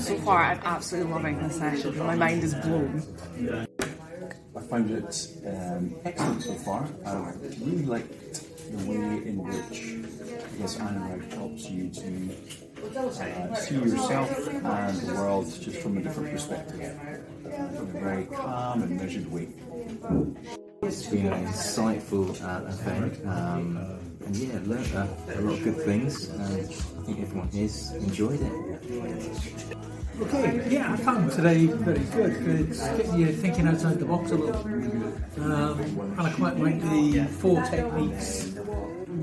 So far, I'm absolutely loving this session. My mind is blown. I found it excellent so far. I really liked the way in which, I guess, Anna Wright helps you to see yourself and the world just from a different perspective, in a very calm and measured way. It's been an insightful event, and yeah, learned a lot of good things, and I think everyone here's enjoyed it. Okay, yeah, I found today very good. It's getting you thinking outside the box a little. And I quite like the 4 techniques.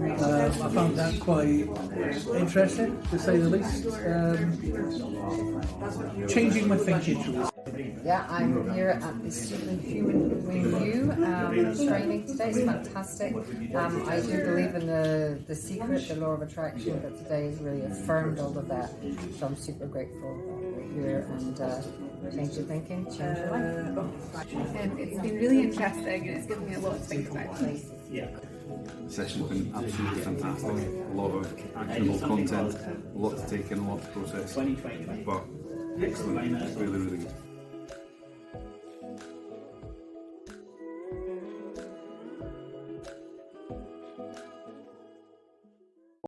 I found that quite interesting, to say the least. Changing my thinking. Yeah, I'm here at the Superhuman review training today. It's fantastic. I do believe in the secret, the law of attraction, but today has really affirmed all of that. So I'm super grateful that we're here and change your thinking, change your life. It's been really interesting and it's given me a lot to think about. The session's been absolutely fantastic. A lot of actionable content, a lot to take in, a lot to process. But excellent, really, really good.